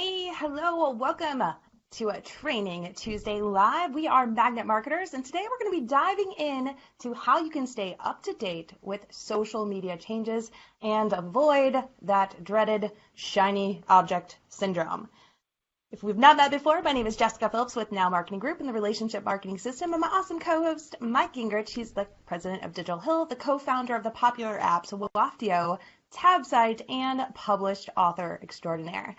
Hey, hello, welcome to a Training Tuesday Live. We are Magnet Marketers, and today we're going to be diving in to how you can stay up to date with social media changes and avoid that dreaded shiny object syndrome. If we've not met before, my name is Jessica Phillips with Now Marketing Group and the Relationship Marketing System, and my awesome co-host, Mike Gingrich. He's the president of Digital Hill, the co-founder of the popular apps Loftio, Tabsite, and published author extraordinaire.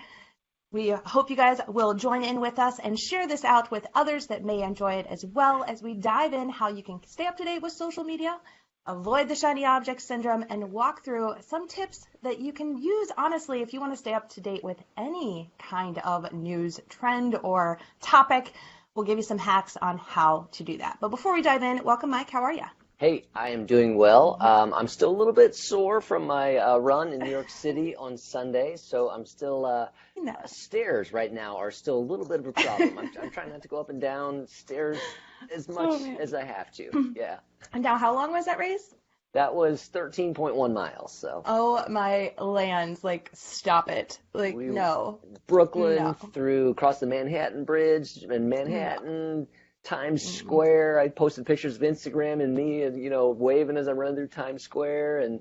We hope you guys will join in with us and share this out with others that may enjoy it as well as we dive in how you can stay up to date with social media, avoid the shiny object syndrome, and walk through some tips that you can use, honestly, if you want to stay up to date with any kind of news trend or topic. We'll give you some hacks on how to do that. But before we dive in, welcome, Mike. How are you? Hey, I am doing well. I'm still a little bit sore from my run in New York City on Sunday, so I'm still stairs right now are still a little bit of a problem. I'm trying not to go up and down stairs as much as I have to. Yeah. And now, how long was that race? That was 13.1 miles. So. Oh my lands! Like, stop it! Like, no. Brooklyn through across the Manhattan Bridge and Manhattan. Times Square. I posted pictures of Instagram and me, and waving as I'm running through Times Square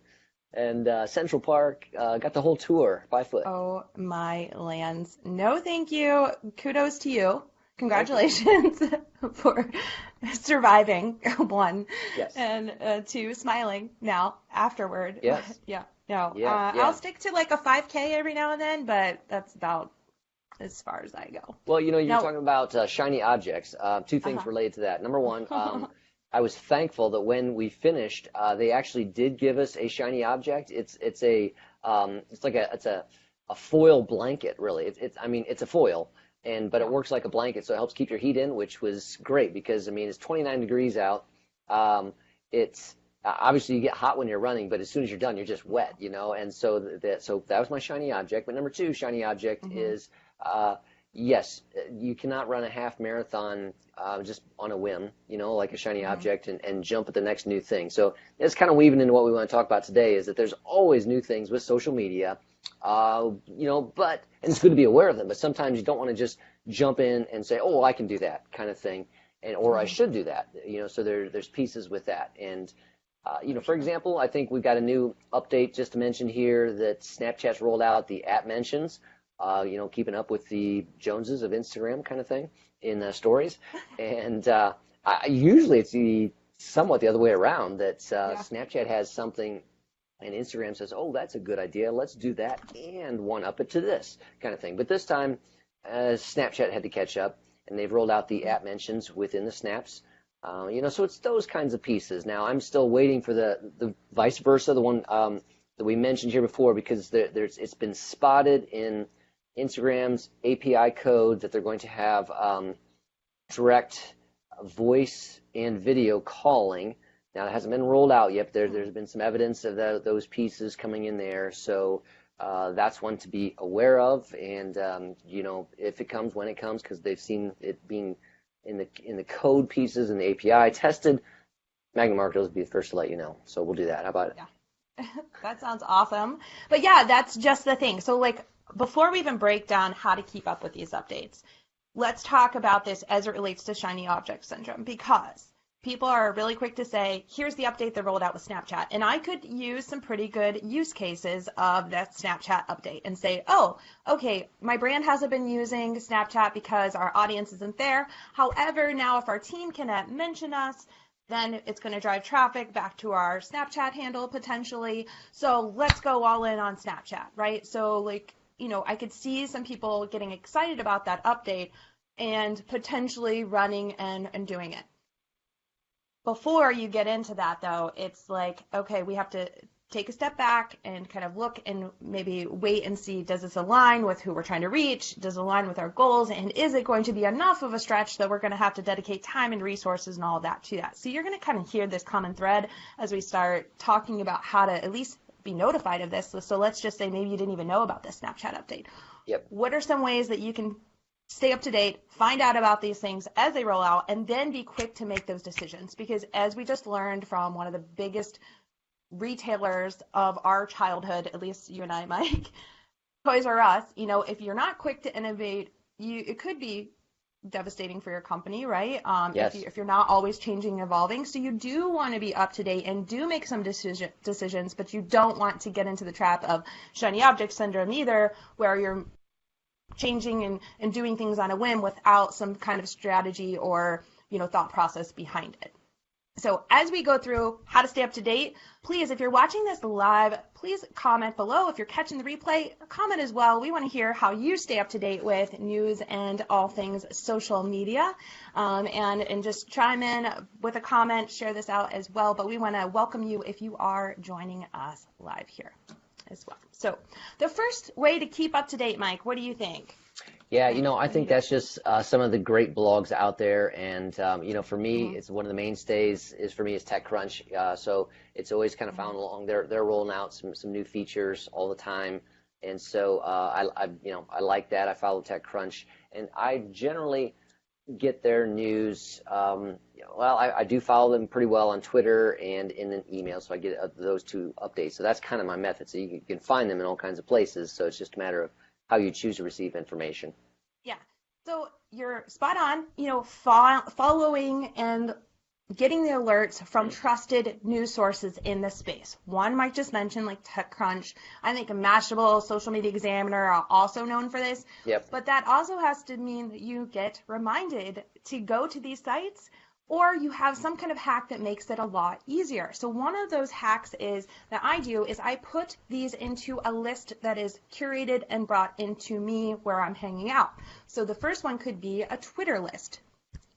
and Central Park. Got the whole tour by foot. Oh my lands! No, thank you. Kudos to you. Congratulations for surviving, one, yes. And two, smiling now afterward. Yes. Yeah. No. Yeah. I'll stick to like a 5K every now and then, but that's about as far as I go. Well, you're talking about shiny objects. Two things related to that. Number one, I was thankful that when we finished, they actually did give us a shiny object. It's a foil blanket, really. It's a foil, but it works like a blanket, so it helps keep your heat in, which was great because it's 29 degrees out. It's obviously you get hot when you're running, but as soon as you're done, you're just wet, and so that was my shiny object. But number two shiny object is yes, you cannot run a half marathon just on a whim, like a shiny object and jump at the next new thing. So it's kind of weaving into what we want to talk about today is that there's always new things with social media, and it's good to be aware of them, but sometimes you don't want to just jump in and say, oh, I can do that kind of thing, or I should do that, so there's pieces with that. And for example, I think we've got a new update just to mention here that Snapchat's rolled out the app mentions, keeping up with the Joneses of Instagram kind of thing in stories. And usually it's somewhat the other way around, that Snapchat has something and Instagram says, oh, that's a good idea. Let's do that and one-up it to this kind of thing. But this time, Snapchat had to catch up, and they've rolled out the app mentions within the snaps. So it's those kinds of pieces. Now, I'm still waiting for the vice versa, the one that we mentioned here before, because it's been spotted in Instagram's API code that they're going to have direct voice and video calling. Now, it hasn't been rolled out yet, but there's been some evidence of those pieces coming in there. So that's one to be aware of. And, if it comes, when it comes, because they've seen it being in the code pieces and the API tested, Magnet Marketers will be the first to let you know. So we'll do that. How about it? Yeah. That sounds awesome. But yeah, that's just the thing. So before we even break down how to keep up with these updates, let's talk about this as it relates to shiny object syndrome, because people are really quick to say, here's the update that rolled out with Snapchat. And I could use some pretty good use cases of that Snapchat update and say, oh, okay, my brand hasn't been using Snapchat because our audience isn't there. However, now if our team can mention us, then it's going to drive traffic back to our Snapchat handle potentially. So let's go all in on Snapchat, right? So I could see some people getting excited about that update and potentially running and doing it. Before you get into that, though, it's like, okay, we have to take a step back and kind of look and maybe wait and see, does this align with who we're trying to reach? Does it align with our goals? And is it going to be enough of a stretch that we're going to have to dedicate time and resources and all of that to that? So you're going to kind of hear this common thread as we start talking about how to at least be notified of this. So let's just say maybe you didn't even know about this Snapchat update. Yep. What are some ways that you can stay up to date, find out about these things as they roll out, and then be quick to make those decisions? Because as we just learned from one of the biggest retailers of our childhood, at least you and I, Mike, Toys R Us, if you're not quick to innovate, it could be devastating for your company, right? Yes. If you're not always changing and evolving. So you do want to be up to date and do make some decisions, but you don't want to get into the trap of shiny object syndrome either, where you're changing and doing things on a whim without some kind of strategy or, thought process behind it. So as we go through how to stay up to date, please, if you're watching this live, please comment below. If you're catching the replay, comment as well. We want to hear how you stay up to date with news and all things social media. And just chime in with a comment, share this out as well. But we want to welcome you if you are joining us live here as well. So the first way to keep up to date, Mike, what do you think? Yeah, I think that's just some of the great blogs out there, and for me, it's one of the mainstays is TechCrunch. So it's always kind of found along. They're rolling out some new features all the time, and so I like that. I follow TechCrunch, and I generally get their news. I do follow them pretty well on Twitter and in an email, so I get those two updates. So that's kind of my method. So you can find them in all kinds of places. So it's just a matter of how you choose to receive information. Yeah. So you're spot on, following and getting the alerts from trusted news sources in the space. One Mike just mentioned, like TechCrunch. I think Mashable, Social Media Examiner are also known for this. Yep. But that also has to mean that you get reminded to go to these sites, or you have some kind of hack that makes it a lot easier. So one of those hacks that I do is I put these into a list that is curated and brought into me where I'm hanging out. So the first one could be a Twitter list.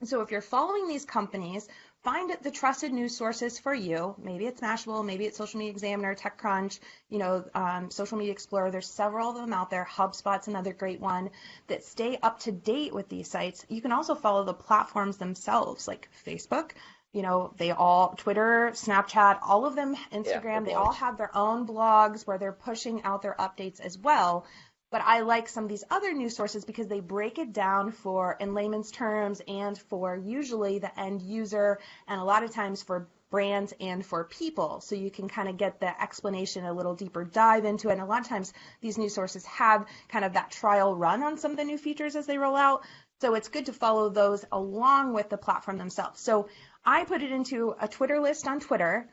So if you're following these companies, find the trusted news sources for you. Maybe it's Mashable, maybe it's Social Media Examiner, TechCrunch, Social Media Explorer. There's several of them out there. HubSpot's another great one that stay up to date with these sites. You can also follow the platforms themselves, like Facebook. Twitter, Snapchat, all of them, Instagram, they all have their own blogs where they're pushing out their updates as well. But I like some of these other news sources because they break it down in layman's terms and for usually the end user, and a lot of times for brands and for people. So you can kind of get the explanation, a little deeper dive into it. And a lot of times these news sources have kind of that trial run on some of the new features as they roll out. So it's good to follow those along with the platform themselves. So I put it into a Twitter list on Twitter.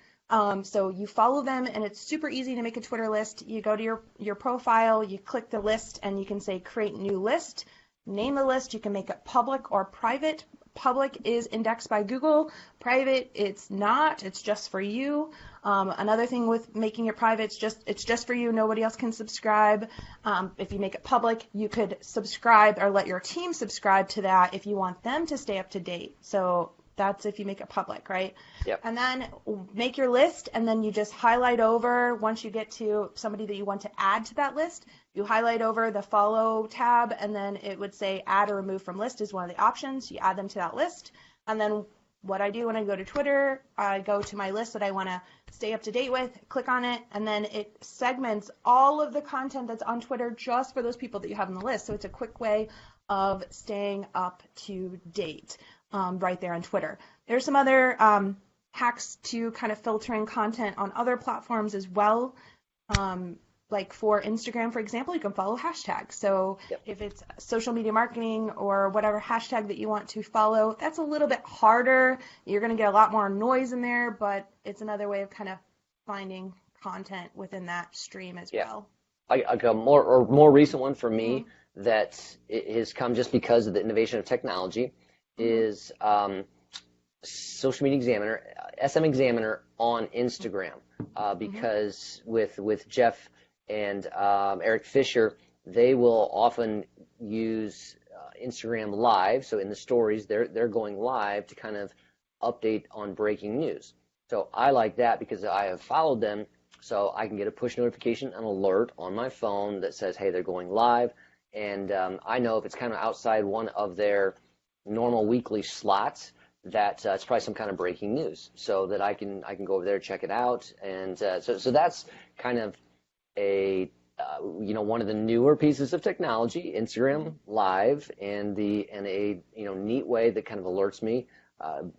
So you follow them, and it's super easy to make a Twitter list. You go to your profile, you click the list, and you can say create new list, name the list. You can make it public or private. Public is indexed by Google. Private, it's not. It's just for you. Another thing with making it private, it's just for you. Nobody else can subscribe. If you make it public, you could subscribe or let your team subscribe to that if you want them to stay up to date. So that's if you make it public, right? Yep. And then make your list, and then you just highlight over, once you get to somebody that you want to add to that list, you highlight over the follow tab, and then it would say add or remove from list is one of the options. You add them to that list. And then what I do when I go to Twitter, I go to my list that I want to stay up to date with, click on it, and then it segments all of the content that's on Twitter just for those people that you have on the list. So it's a quick way of staying up to date. Right there on Twitter. There's some other hacks to kind of filtering content on other platforms as well. Like for Instagram, for example, you can follow hashtags. So if it's social media marketing or whatever hashtag that you want to follow, that's a little bit harder. You're going to get a lot more noise in there, but it's another way of kind of finding content within that stream as well. Like a more recent one for me that has come just because of the innovation of technology is Social Media Examiner, SM Examiner on Instagram, because with Jeff and Eric Fisher, they will often use Instagram Live. So in the stories, they're going live to kind of update on breaking news. So I like that because I have followed them, so I can get a push notification, an alert on my phone that says, hey, they're going live, and I know if it's kind of outside one of their normal weekly slots that it's probably some kind of breaking news, so that I can go over there, check it out, and so that's kind of a one of the newer pieces of technology, Instagram Live, and a neat way that kind of alerts me,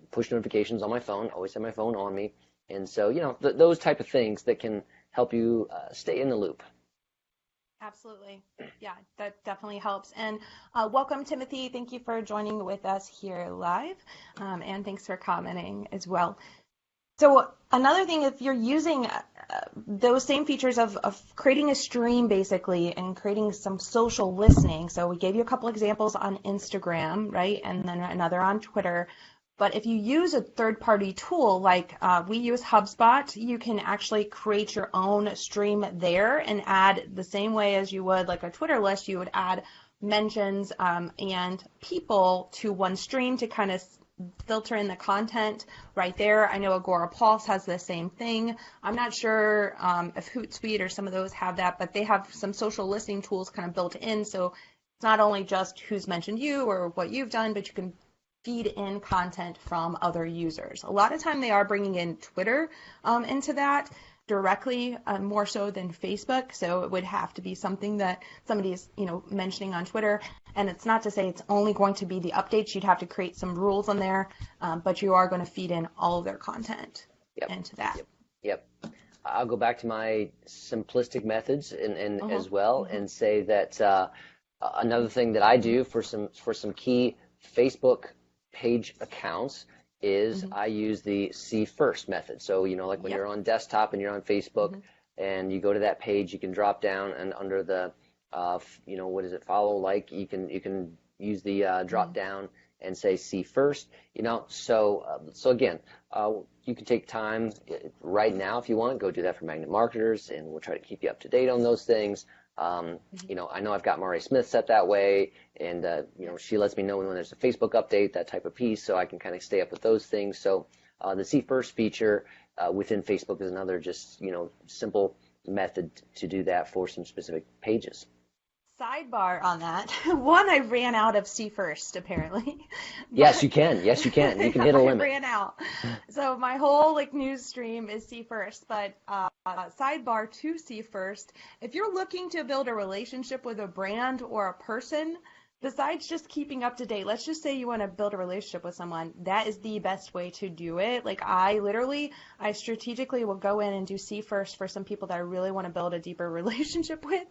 push notifications on my phone, always have my phone on me, and so those type of things that can help you stay in the loop. Absolutely. Yeah, that definitely helps. And welcome, Timothy. Thank you for joining with us here live. And thanks for commenting as well. So another thing, if you're using those same features of creating a stream basically and creating some social listening. So we gave you a couple examples on Instagram, right? And then another on Twitter. But if you use a third-party tool like we use HubSpot, you can actually create your own stream there and add the same way as you would like a Twitter list. You would add mentions and people to one stream to kind of filter in the content right there. I know Agora Pulse has the same thing. I'm not sure if Hootsuite or some of those have that, but they have some social listening tools kind of built in. So it's not only just who's mentioned you or what you've done, but you can feed in content from other users. A lot of time they are bringing in Twitter into that directly, more so than Facebook. So it would have to be something that somebody is, mentioning on Twitter. And it's not to say it's only going to be the updates. You'd have to create some rules on there, but you are going to feed in all of their content into that. Yep. I'll go back to my simplistic methods and as well, and say that another thing that I do for some key Facebook page accounts is I use the see first method. So, like when you're on desktop and you're on Facebook and you go to that page, you can drop down and under the, what is it, follow, like, you can use the drop down and say see first, So again, you can take time right now if you want, go do that for Magnet Marketers, and we'll try to keep you up to date on those things. I know I've got Mari Smith set that way, and she lets me know when there's a Facebook update, that type of piece, so I can kind of stay up with those things. So the See First feature within Facebook is another just simple method to do that for some specific pages. Sidebar on that. One, I ran out of See First, apparently. Yes, you can. You can hit a limit. I ran out. So my whole news stream is See First. But sidebar to See First, if you're looking to build a relationship with a brand or a person, besides just keeping up to date, let's just say you want to build a relationship with someone, that is the best way to do it. I strategically will go in and do See First for some people that I really want to build a deeper relationship with.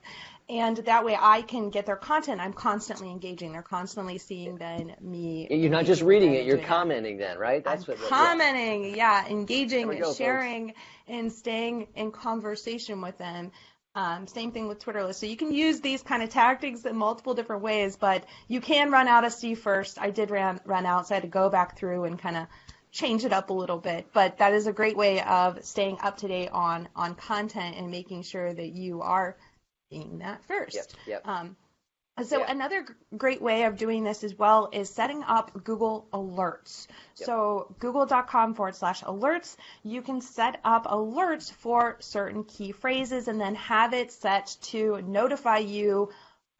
And that way I can get their content. I'm constantly engaging. They're constantly seeing then me. You're not just reading it, you're commenting then, right? Commenting, engaging, and sharing, and staying in conversation with them. Same thing with Twitter lists. So you can use these kind of tactics in multiple different ways, but you can run out of See First. I did run out, so I had to go back through and kind of change it up a little bit. But that is a great way of staying up to date on content and making sure that you are seeing that first. Another great way of doing this as well is setting up Google Alerts. So google.com/alerts, you can set up alerts for certain key phrases and then have it set to notify you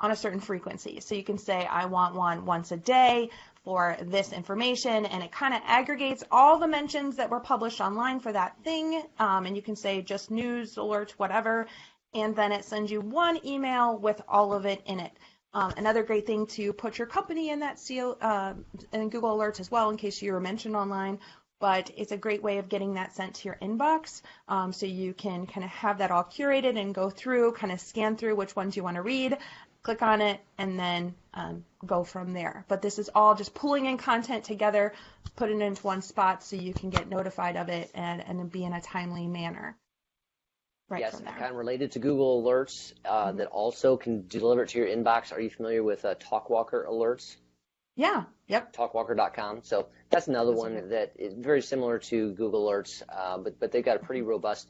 on a certain frequency. So you can say, I want one once a day for this information, and it kind of aggregates all the mentions that were published online for that thing, and you can say just news, alerts, whatever, and then it sends you one email with all of it in it. Another great thing to put your company in that seal in Google Alerts as well in case you were mentioned online, but it's a great way of getting that sent to your inbox, so you can kind of have that all curated and go through, kind of scan through which ones you want to read, click on it, and then go from there. But this is all just pulling in content together, put it into one spot so you can get notified of it and be in a timely manner. Yes, kind of related to Google Alerts that also can deliver it to your inbox. Are you familiar with Talkwalker Alerts? Yeah, yep. Talkwalker.com. So that's another one that is very similar to Google Alerts, but they've got a pretty robust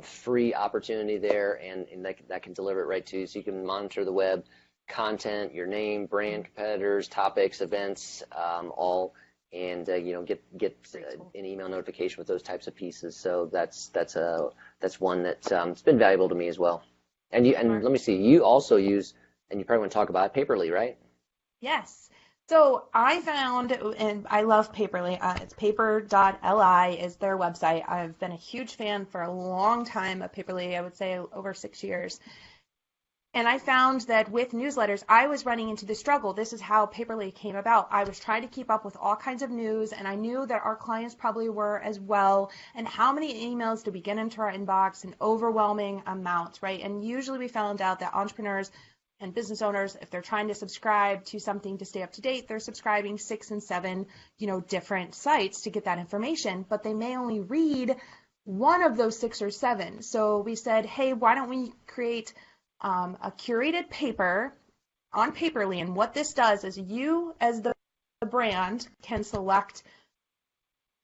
free opportunity there, and that can deliver it right to you. So you can monitor the web content, your name, brand, competitors, topics, events, all. And get an email notification with those types of pieces. So that's one that's it's been valuable to me as well. And let me see, you also use, and you probably want to talk about it, PaperLi, right? Yes. So I found, and I love PaperLi. It's paper.li is their website. I've been a huge fan for a long time of PaperLi. I would say over 6 years. And I found that with newsletters, I was running into the struggle. This is how PaperLi came about. I was trying to keep up with all kinds of news, and I knew that our clients probably were as well. And how many emails did we get into our inbox? An overwhelming amount, right? And usually we found out that entrepreneurs and business owners, if they're trying to subscribe to something to stay up to date, they're subscribing 6 and 7, different sites to get that information, but they may only read one of those 6 or 7. So we said, hey, why don't we create a curated paper on PaperLi? And what this does is you, as the brand, can select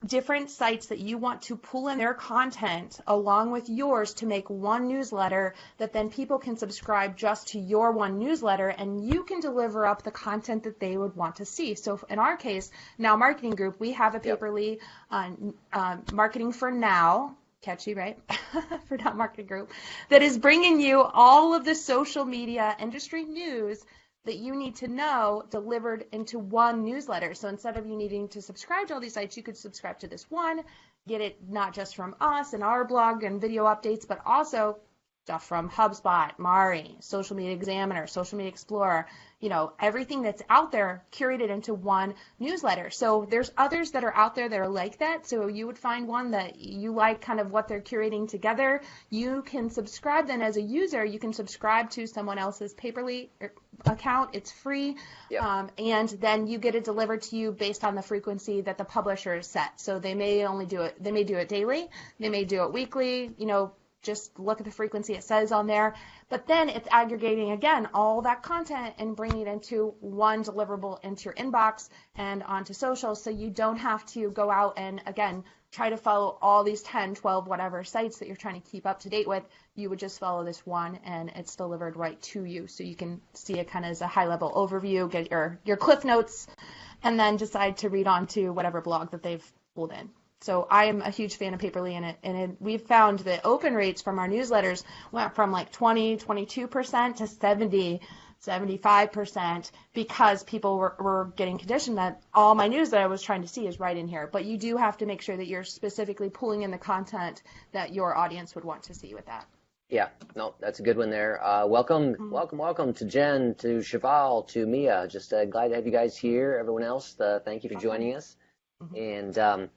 different sites that you want to pull in their content along with yours to make one newsletter that then people can subscribe just to your one newsletter, and you can deliver up the content that they would want to see. So in our case, Now Marketing Group, we have a PaperLi Marketing for Now, catchy, right? For Now Marketing Group, that is bringing you all of the social media industry news that you need to know delivered into one newsletter. So instead of you needing to subscribe to all these sites, you could subscribe to this one, get it not just from us and our blog and video updates, but also stuff from HubSpot, Mari, Social Media Examiner, Social Media Explorer, everything that's out there curated into one newsletter. So there's others that are out there that are like that. So you would find one that you like kind of what they're curating together. You can subscribe then as a user. You can subscribe to someone else's PaperLi account. It's free. Yep. And then you get it delivered to you based on the frequency that the publisher has set. So they may do it daily. They may do it weekly, just look at the frequency it says on there. But then it's aggregating, again, all that content and bringing it into one deliverable into your inbox and onto social, so you don't have to go out and, again, try to follow all these 10, 12, whatever sites that you're trying to keep up to date with. You would just follow this one, and it's delivered right to you. So you can see it kind of as a high-level overview, get your cliff notes, and then decide to read on to whatever blog that they've pulled in. So I am a huge fan of PaperLi, and we've found that open rates from our newsletters went from like 22% to 75% because people were getting conditioned that all my news that I was trying to see is right in here. But you do have to make sure that you're specifically pulling in the content that your audience would want to see with that. Yeah, no, that's a good one there. Welcome to Jen, to Cheval, to Mia. Just glad to have you guys here. Everyone else, thank you for joining us. Mm-hmm. And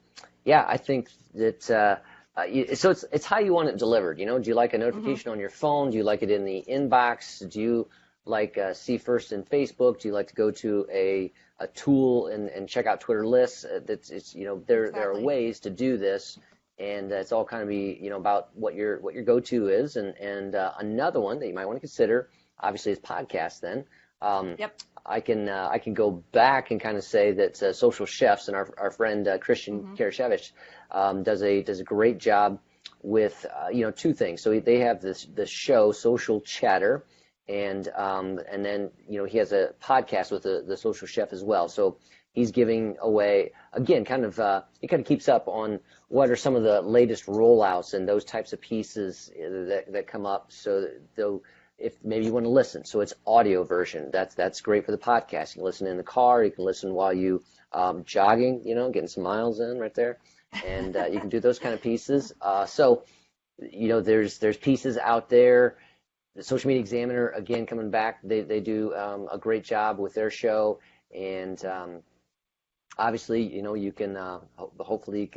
yeah, I think that so it's how you want it delivered. Do you like a notification on your phone? Do you like it in the inbox? Do you like see first in Facebook? Do you like to go to a tool and check out Twitter lists? There are ways to do this, and it's all kind of be about what your go-to is. And another one that you might want to consider, obviously, is podcasts. Then Yep. I can go back and kind of say that Social Chefs and our friend Christian Karashevich does a great job with two things. So they have this show, Social Chatter, and then he has a podcast with the Social Chef as well. So he's giving away, again, he kind of keeps up on what are some of the latest rollouts and those types of pieces that come up. So though, if maybe you want to listen, so it's audio version. That's great for the podcast. You can listen in the car. You can listen while you jogging, getting some miles in right there, and you can do those kind of pieces. So there's pieces out there. The Social Media Examiner, again, coming back, they do a great job with their show, and obviously, you can hopefully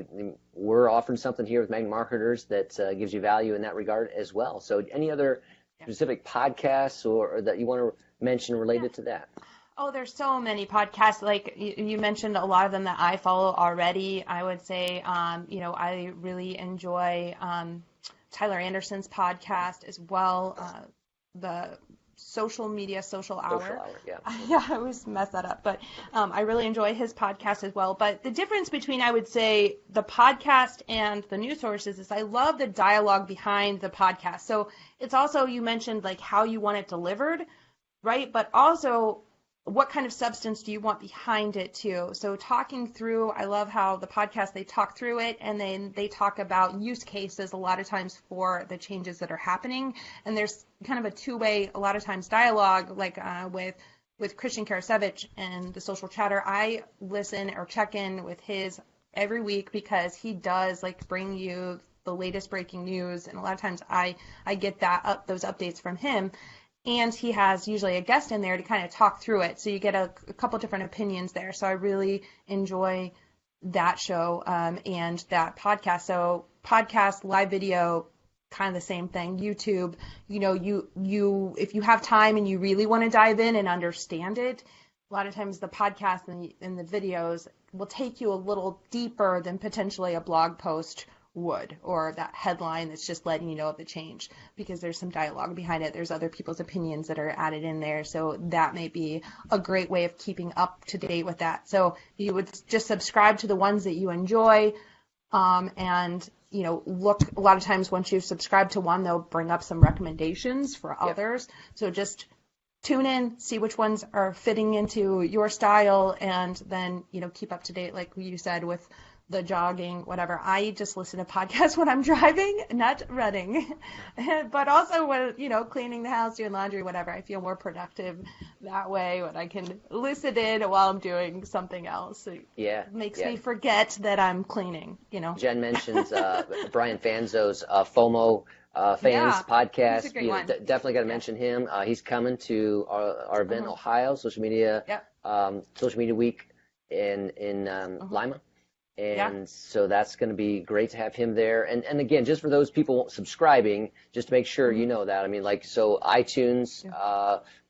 we're offering something here with Magnet Marketers that gives you value in that regard as well. So any other specific podcasts or that you want to mention related to that? Oh, there's so many podcasts. Like you mentioned a lot of them that I follow already. I would say, I really enjoy Tyler Anderson's podcast as well, the Social Hour. Social Hour, yeah. Yeah, I always mess that up. But I really enjoy his podcast as well. But the difference between, I would say, the podcast and the news sources is I love the dialogue behind the podcast. So it's also, you mentioned like how you want it delivered, right? But also what kind of substance do you want behind it too? So talking through, I love how the podcast, they talk through it and then they talk about use cases a lot of times for the changes that are happening. And there's kind of a two-way, a lot of times dialogue, like with Christian Karashevich and the Social Chatter. I listen or check in with his every week because he does like bring you the latest breaking news. And a lot of times I get those updates from him. and he has usually a guest in there to kind of talk through it. So you get a couple different opinions there. So I really enjoy that show and that podcast. So podcast, live video, kind of the same thing. YouTube, you if you have time and you really want to dive in and understand it, a lot of times the podcast and the videos will take you a little deeper than potentially a blog post would, or that headline that's just letting you know of the change, because there's some dialogue behind it. There's other people's opinions that are added in there. So that may be a great way of keeping up to date with that. So you would just subscribe to the ones that you enjoy, and look, a lot of times once you've subscribed to one, they'll bring up some recommendations for others. So just tune in, see which ones are fitting into your style, and then, keep up to date, like you said, with the jogging, whatever. I just listen to podcasts when I'm driving, not running, but also when, cleaning the house, doing laundry, whatever. I feel more productive that way when I can listen in while I'm doing something else. It makes me forget that I'm cleaning, Jen mentions Brian Fanzo's FOMO fans podcast. He's a great one. Definitely got to mention him. He's coming to our event in Ohio, social media week in Lima. And so that's going to be great to have him there. And again, just for those people subscribing, just to make sure you know that. I mean, so iTunes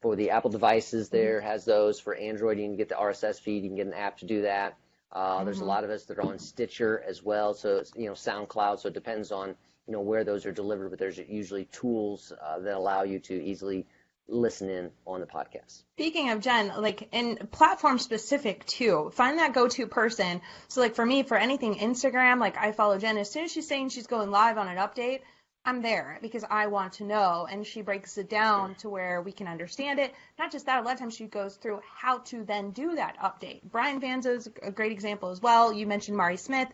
for the Apple devices there has those. For Android, you can get the RSS feed. You can get an app to do that. There's a lot of us that are on Stitcher as well. So it's, SoundCloud. So it depends on, where those are delivered. But there's usually tools that allow you to easily listen in on the podcast. Speaking of, Jen, in platform specific too, find that go-to person. So for me, for anything Instagram, I follow Jen. As soon as she's saying she's going live on an update, I'm there because I want to know, and she breaks it down to where we can understand it. Not just that, a lot of times she goes through how to then do that update. Brian Vanzo's a great example as well. You mentioned Mari Smith.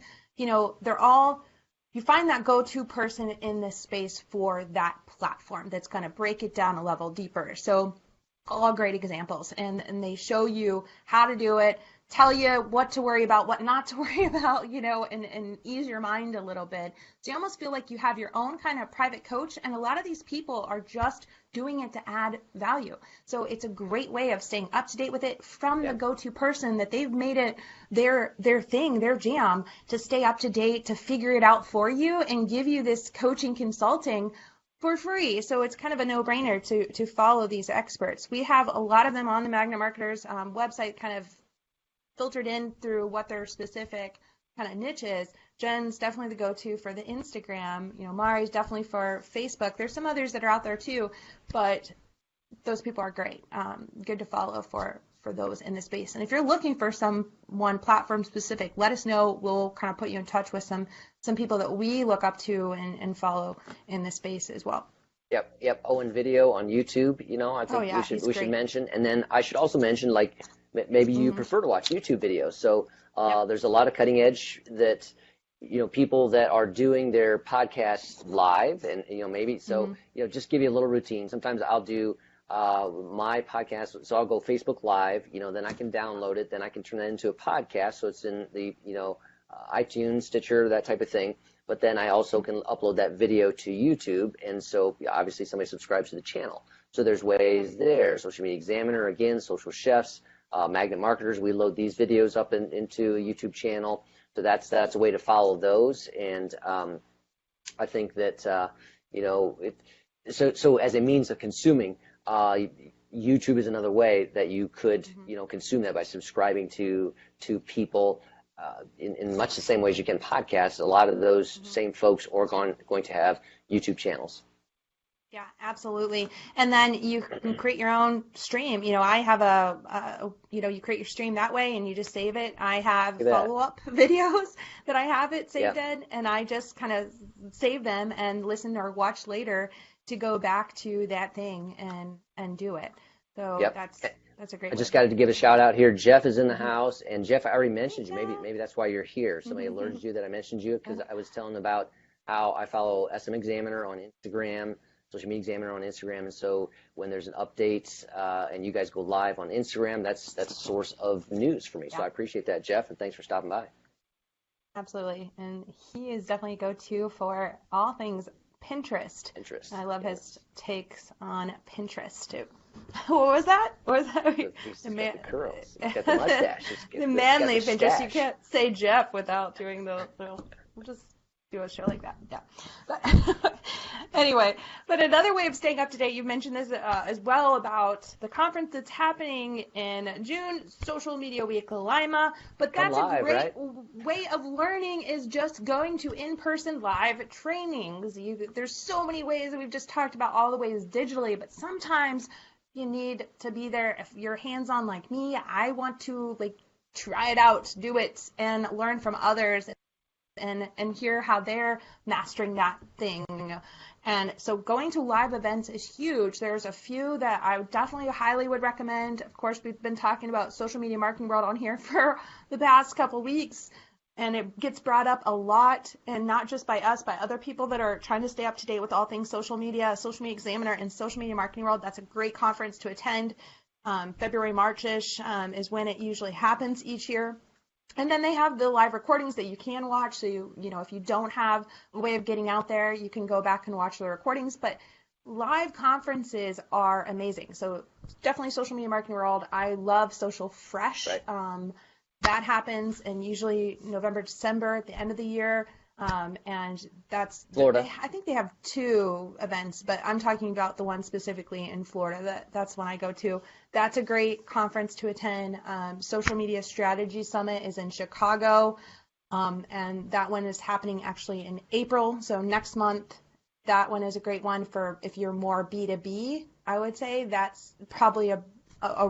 You find that go-to person in this space for that platform that's going to break it down a level deeper. So all great examples, and they show you how to do it, tell you what to worry about, what not to worry about, and ease your mind a little bit. So you almost feel like you have your own kind of private coach, and a lot of these people are just doing it to add value. So it's a great way of staying up to date with it from the go-to person that they've made it their thing, their jam, to stay up to date, to figure it out for you and give you this coaching consulting for free. So it's kind of a no-brainer to follow these experts. We have a lot of them on the Magnet Marketers website, kind of filtered in through what their specific kind of niche is. Jen's definitely the go-to for the Instagram. Mari's definitely for Facebook. There's some others that are out there too, but those people are great. Good to follow for those in the space. And if you're looking for someone platform specific, let us know. We'll kind of put you in touch with some people that we look up to and follow in this space as well. Yep. Owen Video on YouTube, I think we should mention. And then I should also mention, maybe you prefer to watch YouTube videos. So there's a lot of cutting edge that, people that are doing their podcasts live, and, maybe, so, just give you a little routine. Sometimes I'll do my podcast, so I'll go Facebook Live, then I can download it, then I can turn that into a podcast, so it's in the, iTunes, Stitcher, that type of thing. But then I also can upload that video to YouTube, and so obviously somebody subscribes to the channel. So there's ways there. Social Media Examiner, again, Social Chefs, Magnet Marketers, we load these videos up into a YouTube channel. So that's a way to follow those. And I think that, so as a means of consuming, YouTube is another way that you could, consume that by subscribing to people in much the same way as you can podcasts. A lot of those same folks are going to have YouTube channels. Yeah, absolutely. And then you can create your own stream. I have you create your stream that way and you just save it. I have follow-up videos that I have it saved in, and I just kind of save them and listen or watch later to go back to that thing and do it. So that's a great. I just got to give a shout out here. Jeff is in the house, and Jeff, I already mentioned you. Maybe that's why you're here. Somebody alerted you that I mentioned you, because I was telling about how I follow SM Examiner on Instagram, Social Media Examiner on Instagram, and so when there's an update and you guys go live on Instagram, that's a source of news for me. So I appreciate that, Jeff, and thanks for stopping by. Absolutely, and he is definitely a go-to for all things Pinterest. Pinterest. I love his takes on Pinterest too. What was that? What was that? He's got the curls. He's got the mustache. The manly the Pinterest. You can't say Jeff without doing we'll just do a show like that. Yeah. But anyway, but another way of staying up to date, you mentioned this as well about the conference that's happening in June, Social Media Week Lima. But that's live, a great right? way of learning is just going to in-person live trainings. There's so many ways that we've just talked about all the ways digitally, but sometimes you need to be there. If you're hands-on like me, I want to try it out, do it, and learn from others and hear how they're mastering that thing. And so going to live events is huge. There's a few that I definitely highly would recommend. Of course, we've been talking about Social Media Marketing World on here for the past couple weeks, and it gets brought up a lot, and not just by us, by other people that are trying to stay up to date with all things social media. Social Media Examiner and Social Media Marketing World, that's a great conference to attend. February, March-ish is when it usually happens each year. And then they have the live recordings that you can watch. So, if you don't have a way of getting out there, you can go back and watch the recordings. But live conferences are amazing. So definitely Social Media Marketing World. I love Social Fresh. Right. That happens in usually November, December at the end of the year. And that's Florida. I think they have 2 events, but I'm talking about the one specifically in Florida. That's one I go to. That's a great conference to attend. Social Media Strategy Summit is in Chicago, and that one is happening actually in April. So next month, that one is a great one for if you're more B2B. I would say that's probably a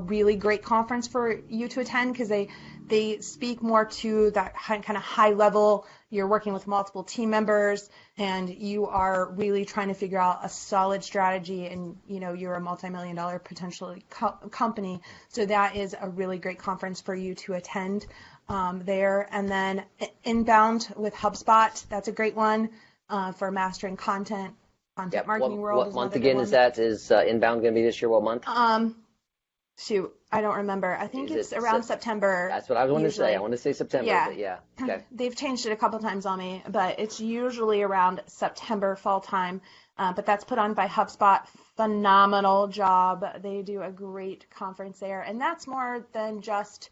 really great conference for you to attend because they speak more to that kind of high level. You're working with multiple team members and you are really trying to figure out a solid strategy, and you're a multi-million-dollar potentially company. So that is a really great conference for you to attend there. And then Inbound with HubSpot, that's a great one for mastering content marketing world. What month again is that? Is Inbound going to be this year? What month? Shoot, I don't remember. I think it's around September. That's what I was going to say. I want to say September. Yeah. But yeah. Okay. They've changed it a couple times on me, but it's usually around September, fall time. But that's put on by HubSpot. Phenomenal job. They do a great conference there. And that's more than just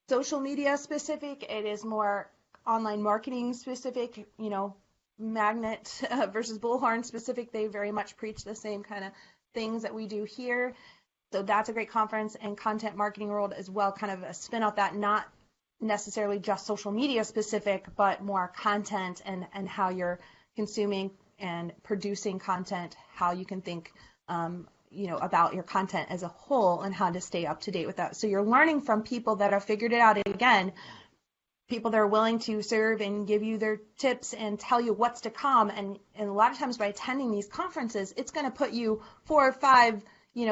social media specific. It is more online marketing specific, magnet versus bullhorn specific. They very much preach the same kind of things that we do here. So that's a great conference. And Content Marketing World as well, kind of a spin off that, not necessarily just social media specific, but more content and how you're consuming and producing content, how you can think about your content as a whole and how to stay up to date with that. So you're learning from people that have figured it out. Again, people that are willing to serve and give you their tips and tell you what's to come. And a lot of times by attending these conferences, it's going to put you 4 or 5,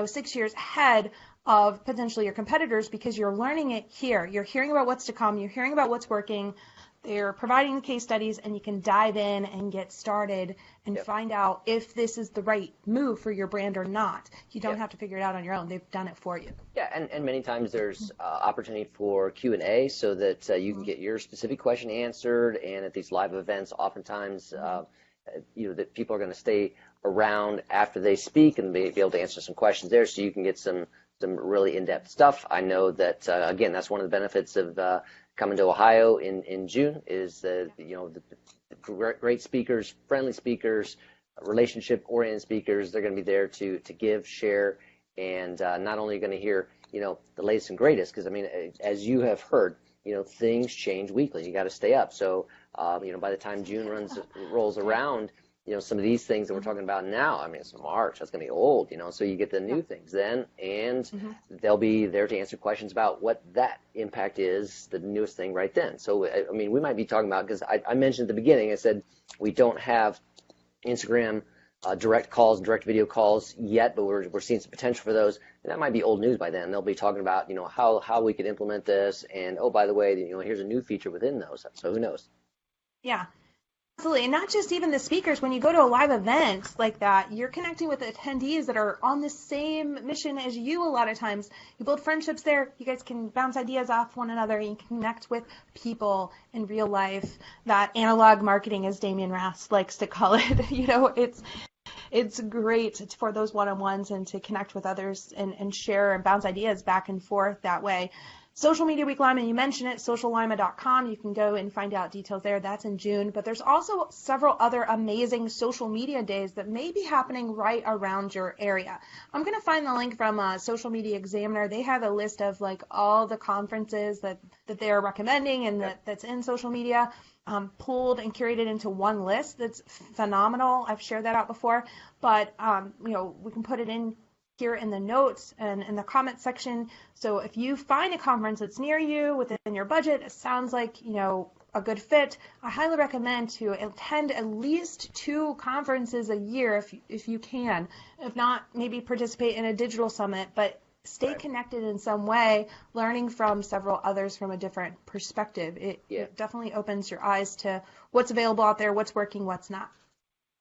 6 years ahead of potentially your competitors because you're learning it here. You're hearing about what's to come. You're hearing about what's working. They're providing the case studies, and you can dive in and get started and find out if this is the right move for your brand or not. You don't have to figure it out on your own. They've done it for you. Yeah, and many times there's opportunity for Q&A so that you can get your specific question answered. And at these live events, oftentimes, that people are going to stay around after they speak and be able to answer some questions there, so you can get some really in-depth stuff. I know that again, that's one of the benefits of coming to Ohio in June is the great speakers, friendly speakers, relationship-oriented speakers. They're going to be there to give, share, and not only are you going to hear the latest and greatest, because I mean, as you have heard, things change weekly. You got to stay up. So by the time June rolls around, some of these things that we're talking about now, I mean, it's March, that's going to be old, so you get the new things then, and they'll be there to answer questions about what that impact is, the newest thing right then. So, I mean, we might be talking about, because I mentioned at the beginning, I said we don't have Instagram direct calls, direct video calls yet, but we're seeing some potential for those, and that might be old news by then. They'll be talking about, how we could implement this, and, oh, by the way, here's a new feature within those, so who knows? Yeah. Absolutely. And not just even the speakers. When you go to a live event like that, you're connecting with attendees that are on the same mission as you a lot of times. You build friendships there. You guys can bounce ideas off one another. You can connect with people in real life. That analog marketing, as Damian Rast likes to call it, it's great for those one-on-ones and to connect with others and share and bounce ideas back and forth that way. Social Media Week Lima, you mentioned it, sociallima.com. You can go and find out details there. That's in June. But there's also several other amazing social media days that may be happening right around your area. I'm going to find the link from Social Media Examiner. They have a list of like all the conferences that they're recommending and that's in social media, pulled and curated into one list. That's phenomenal. I've shared that out before. But, we can put it in here in the notes and in the comment section. So if you find a conference that's near you within your budget, it sounds like, a good fit, I highly recommend to attend at least 2 conferences a year if you can. If not, maybe participate in a digital summit, but stay connected in some way, learning from several others from a different perspective. It definitely opens your eyes to what's available out there, what's working, what's not.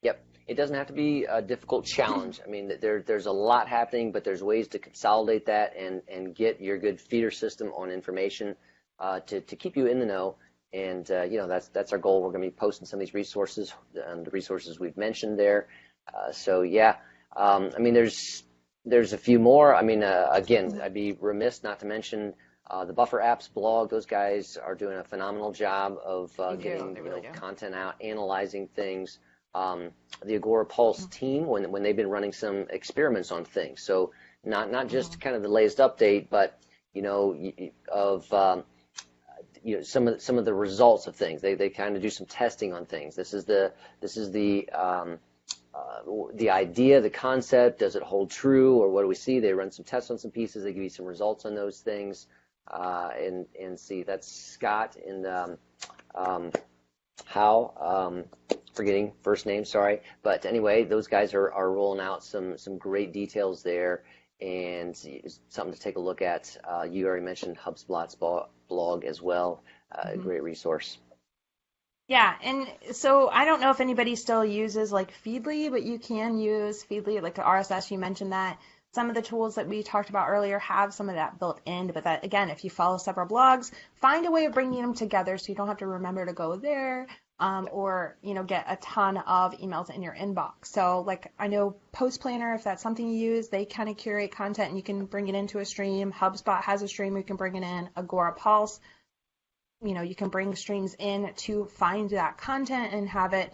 Yep. It doesn't have to be a difficult challenge. I mean, there's a lot happening, but there's ways to consolidate that and get your good feeder system on information to keep you in the know. And, that's our goal. We're going to be posting some of these resources and the resources we've mentioned there. There's a few more. I mean, again, I'd be remiss not to mention the Buffer Apps blog. Those guys are doing a phenomenal job of getting content out, analyzing things. The Agora Pulse team, when they've been running some experiments on things. So not just kind of the latest update, but some of the results of things. They kind of do some testing on things. This is the idea, the concept. Does it hold true, or what do we see? They run some tests on some pieces. They give you some results on those things, and see. That's Scott and forgetting first name, sorry. But anyway, those guys are rolling out some great details there, and something to take a look at. You already mentioned HubSpot's blog as well. A great resource. Yeah, and so I don't know if anybody still uses like Feedly, but you can use Feedly, like the RSS, you mentioned that. Some of the tools that we talked about earlier have some of that built in, but that, again, if you follow several blogs, find a way of bringing them together so you don't have to remember to go there or, get a ton of emails in your inbox. So, like, I know Post Planner, if that's something you use, they kind of curate content and you can bring it into a stream. HubSpot has a stream, you can bring it in. Agora Pulse, you can bring streams in to find that content and have it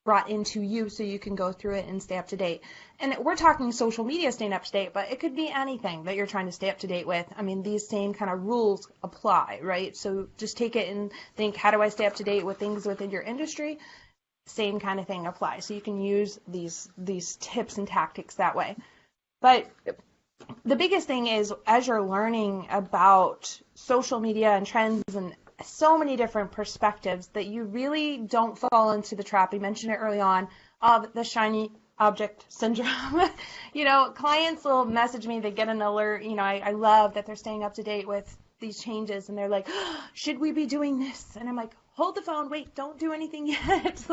brought into you so you can go through it and stay up to date. And we're talking social media staying up to date, but it could be anything that you're trying to stay up to date with. I mean, these same kind of rules apply, right? So just take it and think, how do I stay up to date with things within your industry? Same kind of thing applies. So you can use these tips and tactics that way. But the biggest thing is, as you're learning about social media and trends and so many different perspectives, that you really don't fall into the trap, we mentioned it early on, of the shiny object syndrome. Clients will message me, they get an alert, I love that they're staying up to date with these changes, and they're like, should we be doing this? And I'm like, hold the phone, wait, don't do anything yet.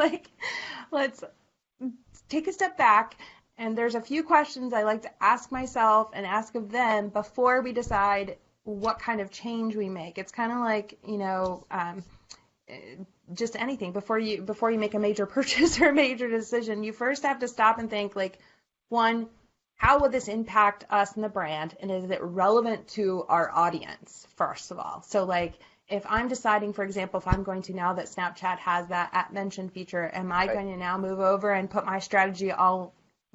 Let's take a step back. And there's a few questions I like to ask myself and ask of them before we decide what kind of change we make. It's kind of like, just anything. Before you make a major purchase or a major decision, you first have to stop and think, like, one, how will this impact us and the brand? And is it relevant to our audience, first of all? So, like, if I'm deciding, for example, if I'm going to, now that Snapchat has that @mention feature, am I going to now move over and put my strategy all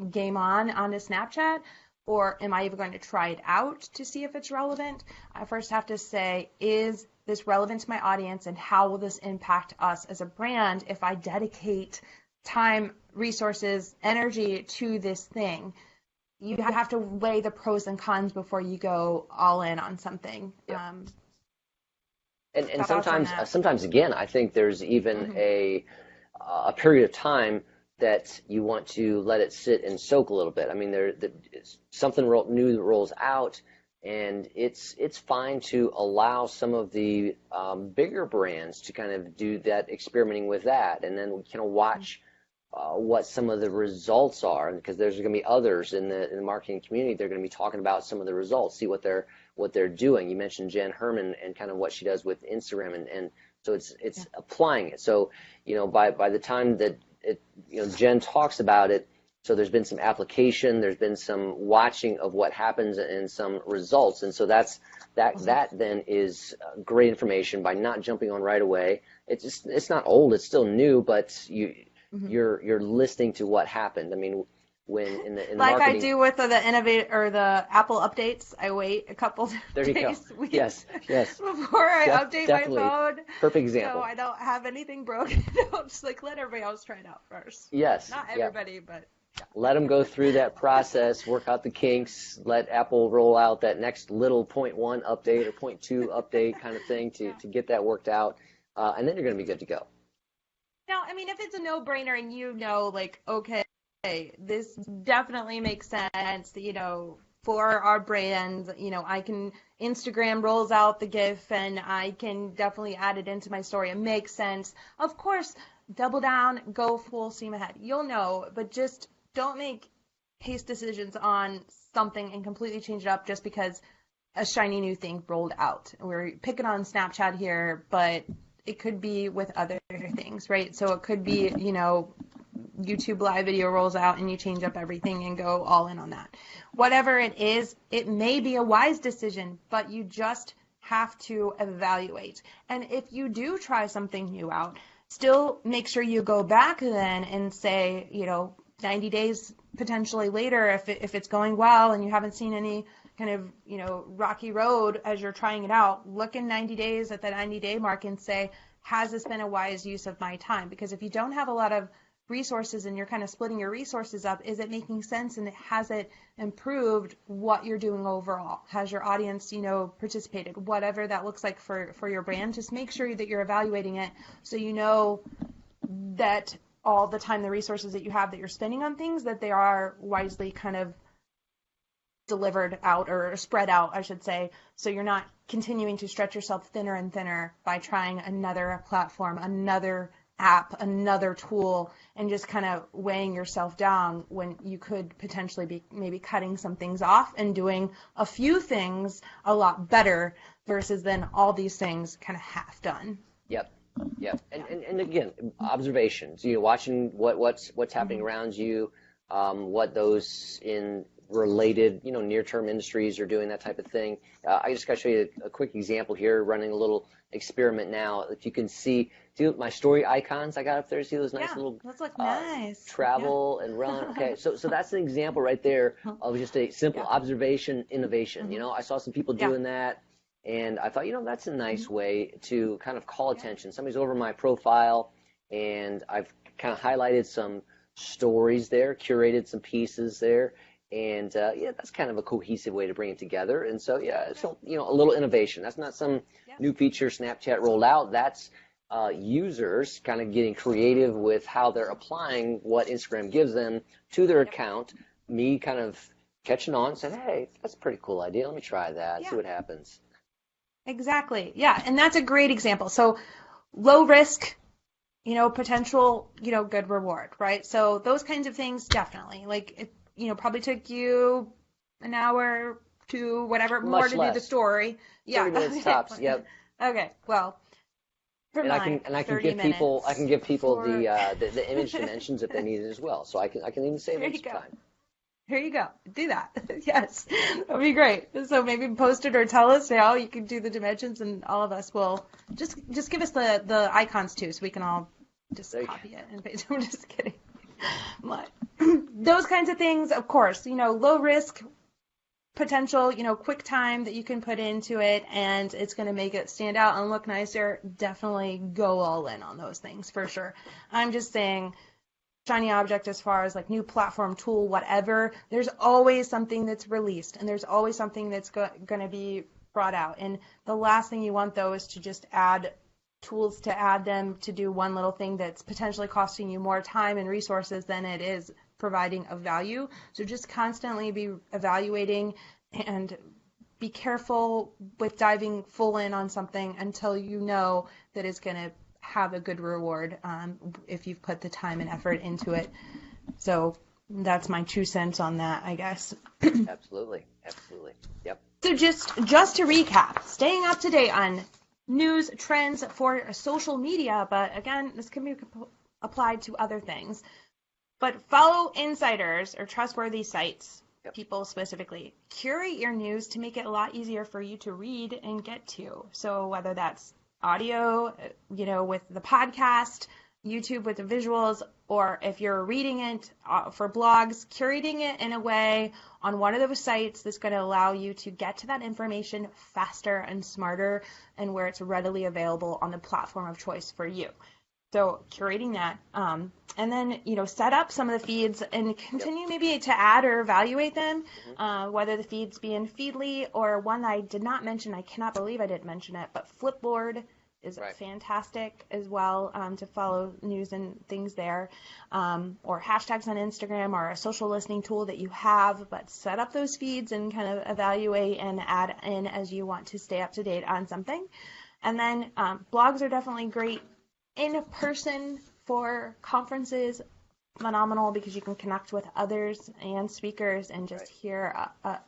game onto Snapchat? Or am I even going to try it out to see if it's relevant? I first have to say, is this relevant to my audience, and how will this impact us as a brand if I dedicate time, resources, energy to this thing? You have to weigh the pros and cons before you go all in on something. Yep. And sometimes again, I think there's even a period of time that you want to let it sit and soak a little bit. I mean, something new that rolls out. And it's fine to allow some of the bigger brands to kind of do that, experimenting with that, and then kind of watch what some of the results are, because there's going to be others in the marketing community. They're going to be talking about some of the results, see what they're doing. You mentioned Jen Herman and kind of what she does with Instagram, and so it's applying it. So by the time that Jen talks about it, so there's been some application, there's been some watching of what happens and some results, and so that then is great information by not jumping on right away. It's not old, it's still new, but you're listening to what happened. I mean, when in the like marketing, I do with the innovate or the Apple updates, I wait a couple there you days, go. weeks Yes. before I update definitely. my phone. Perfect example. So I don't have anything broken. I'll just let everybody else try it out first. Yes. Not everybody, but yeah. Let them go through that process, work out the kinks, let Apple roll out that next little 0.1 update or 0.2 update kind of thing to get that worked out, and then you're going to be good to go. Now, I mean, if it's a no-brainer and okay, this definitely makes sense, for our brand, Instagram rolls out the GIF and I can definitely add it into my story. It makes sense. Of course, double down, go full steam ahead. You'll know, but just don't make haste decisions on something and completely change it up just because a shiny new thing rolled out. We're picking on Snapchat here, but it could be with other things, right? So it could be, YouTube live video rolls out and you change up everything and go all in on that. Whatever it is, it may be a wise decision, but you just have to evaluate. And if you do try something new out, still make sure you go back then and say, 90 days potentially later, if it's going well and you haven't seen any kind of, rocky road as you're trying it out, look in 90 days at the 90-day mark and say, has this been a wise use of my time? Because if you don't have a lot of resources and you're kind of splitting your resources up, is it making sense and has it improved what you're doing overall? Has your audience, participated? Whatever that looks like for your brand, just make sure that you're evaluating it so you know that all the time the resources that you have that you're spending on things, that they are wisely kind of delivered out or spread out, I should say, so you're not continuing to stretch yourself thinner and thinner by trying another platform, another app, another tool, and just kind of weighing yourself down when you could potentially be maybe cutting some things off and doing a few things a lot better versus then all these things kind of half done. Yep. And again, observations, watching what's happening around you, what those in related, near-term industries are doing, that type of thing. I just got to show you a quick example here, running a little experiment now. If you can see my story icons I got up there, see those nice little those look nice. Travel and run. Okay, so that's an example right there of just a simple observation innovation. I saw some people doing that, and I thought, that's a nice way to kind of call attention. Somebody's over my profile, and I've kind of highlighted some stories there, curated some pieces there. And that's kind of a cohesive way to bring it together. And so so a little innovation. That's not some new feature Snapchat rolled out. That's users kind of getting creative with how they're applying what Instagram gives them to their account. Me kind of catching on, saying, "Hey, that's a pretty cool idea. Let me try that. See what happens." Exactly. Yeah, and that's a great example. So low risk, potential, good reward, right? So those kinds of things definitely probably took you an hour to whatever more Much to less. do the story. 30 minutes tops. Yep. Okay. Well, and I can give people the image dimensions if they need it as well. So I can even save them some time. Here you go. Do that. Yes, that'd be great. So maybe post it or tell us how you can do the dimensions, and all of us will just give us the icons too, so we can all just copy it and paste. I'm just kidding. But those kinds of things, of course, low risk, potential, quick time that you can put into it, and it's going to make it stand out and look nicer. Definitely go all in on those things for sure. I'm just saying, shiny object as far as new platform, tool, whatever, there's always something that's released, and there's always something that's going to be brought out. And the last thing you want, though, is to just add tools to add them to do one little thing that's potentially costing you more time and resources than it is providing of value. So just constantly be evaluating and be careful with diving full in on something until you know that it's going to have a good reward if you've put the time and effort into it. So that's my 2 cents on that, I guess. Absolutely. Absolutely. Yep. So just to recap, staying up to date on news, trends for social media, but again, this can be applied to other things. But follow insiders or trustworthy sites, people specifically. Curate your news to make it a lot easier for you to read and get to. So whether that's audio, with the podcast, YouTube with the visuals, or if you're reading it for blogs, curating it in a way on one of those sites that's going to allow you to get to that information faster and smarter and where it's readily available on the platform of choice for you. So curating that, and then, set up some of the feeds and continue maybe to add or evaluate them, whether the feeds be in Feedly or one that I did not mention. I cannot believe I didn't mention it, but Flipboard is fantastic as well to follow news and things there, or hashtags on Instagram or a social listening tool that you have, but set up those feeds and kind of evaluate and add in as you want to stay up to date on something. And then blogs are definitely great in person for conferences, phenomenal because you can connect with others and speakers and just hear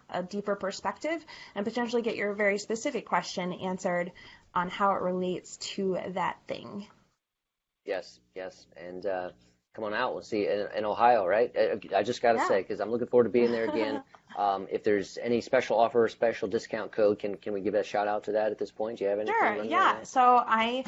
a deeper perspective and potentially get your very specific question answered on how it relates to that thing. Yes. And come on out. We'll see you in Ohio, right? I just got to say, because I'm looking forward to being there again. If there's any special offer, special discount code, can we give a shout out to that at this point? Do you have anything? Sure, yeah. Right, so I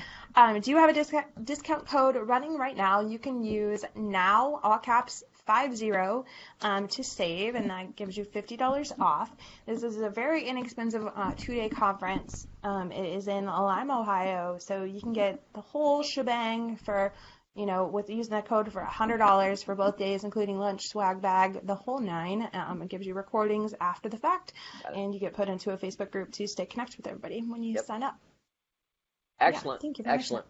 do have a discount code running right now. You can use NOW, all caps, 50 to save, and that gives you $50 off. This is a very inexpensive 2-day conference. It is in Lima, Ohio, so you can get the whole shebang for, with using that code for $100 for both days, including lunch, swag bag, the whole 9. It gives you recordings after the fact, and you get put into a Facebook group to stay connected with everybody when you sign up. Excellent. Thank you very Excellent.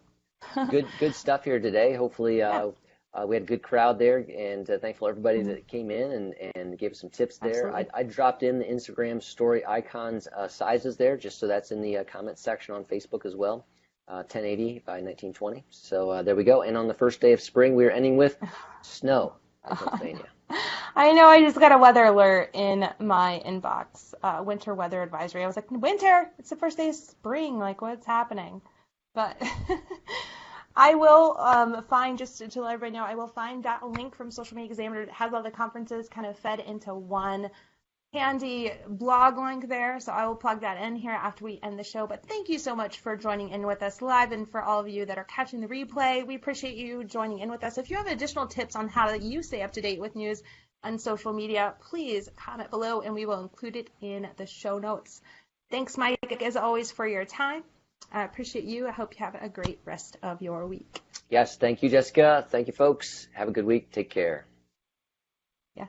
Good stuff here today. Hopefully, we had a good crowd there, and thankful everybody that came in and gave us some tips there. I dropped in the Instagram story icons sizes there, just so that's in the comment section on Facebook as well. 1080 by 1920. So there we go. And on the first day of spring, we are ending with snow in Pennsylvania. I know. I just got a weather alert in my inbox. Winter weather advisory. I was like, winter? It's the first day of spring. Like, what's happening? But I will find, just to let everybody know, I will find that link from Social Media Examiner that has all the conferences kind of fed into one handy blog link there. So I will plug that in here after we end the show. But thank you so much for joining in with us live, and for all of you that are catching the replay, we appreciate you joining in with us. If you have additional tips on how you stay up to date with news on social media, please comment below and we will include it in the show notes. Thanks, Mike, as always, for your time. I appreciate you. I hope you have a great rest of your week. Yes, thank you, Jessica. Thank you, folks. Have a good week. Take care. Yeah.